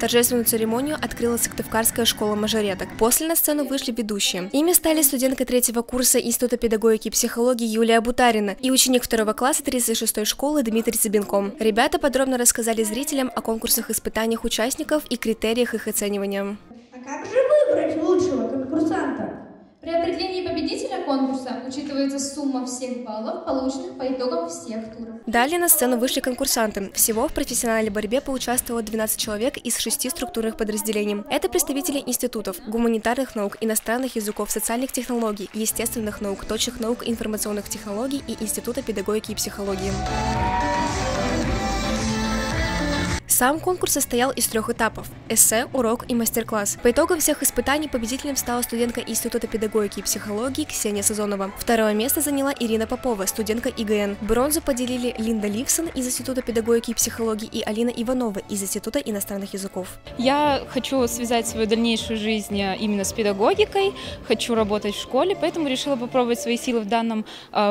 Торжественную церемонию открыла Сыктывкарская школа мажореток. После на сцену вышли ведущие. Ими стали студентка 3-го курса Института педагогики и психологии Юлия Бутарина и ученик 2-го класса 36-й школы Дмитрий Цыбенко. Ребята подробно рассказали зрителям о конкурсах, испытаниях участников и критериях их оценивания. А как же выбрать лучшего конкурсанта? При определении победителя конкурса учитывается сумма всех баллов, полученных по итогам всех туров. Далее на сцену вышли конкурсанты. Всего в профессиональной борьбе поучаствовало 12 человек из 6 структурных подразделений. Это представители институтов, гуманитарных наук, иностранных языков, социальных технологий, естественных наук, точных наук, информационных технологий и Института педагогики и психологии. Сам конкурс состоял из 3 этапов – эссе, урок и мастер-класс. По итогам всех испытаний победителем стала студентка Института педагогики и психологии Ксения Сазонова. 2-е место заняла Ирина Попова, студентка ИГН. Бронзу поделили Линда Ливсон из Института педагогики и психологии и Алина Иванова из Института иностранных языков. Я хочу связать свою дальнейшую жизнь именно с педагогикой, хочу работать в школе, поэтому решила попробовать свои силы в данном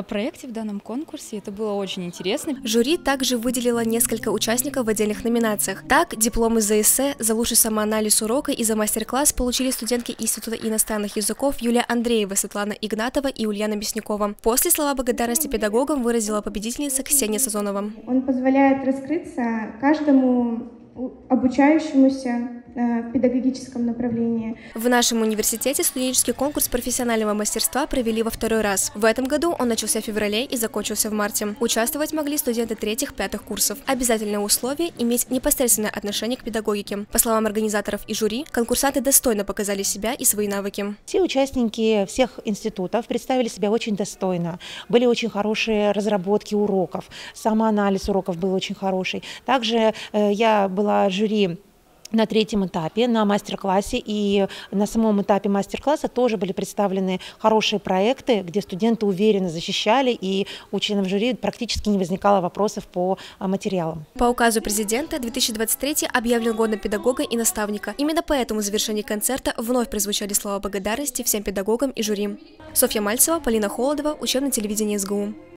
проекте, в данном конкурсе. Это было очень интересно. Жюри также выделило несколько участников в отдельных номинациях. Так, дипломы за эссе, за лучший самоанализ урока и за мастер-класс получили студентки Института иностранных языков Юлия Андреева, Светлана Игнатова и Ульяна Мясникова. После слова благодарности педагогам выразила победительница Ксения Сазонова. Он позволяет раскрыться каждому обучающемуся в педагогическом направлении. В нашем университете студенческий конкурс профессионального мастерства провели во 2-й раз. В этом году он начался в феврале и закончился в марте. Участвовать могли студенты 3-5 курсов. Обязательное условие – иметь непосредственное отношение к педагогике. По словам организаторов и жюри, конкурсанты достойно показали себя и свои навыки. Все участники всех институтов представили себя очень достойно. Были очень хорошие разработки уроков, самоанализ уроков был очень хороший. Также я была жюри на 3-м этапе, на мастер-классе, и на самом этапе мастер-класса тоже были представлены хорошие проекты, где студенты уверенно защищали, и у членов жюри практически не возникало вопросов по материалам. По указу президента 2023 объявлен годом педагога и наставника. Именно поэтому в завершении концерта вновь прозвучали слова благодарности всем педагогам и жюри. Софья Мальцева, Полина Холодова, учебное телевидение СГУ.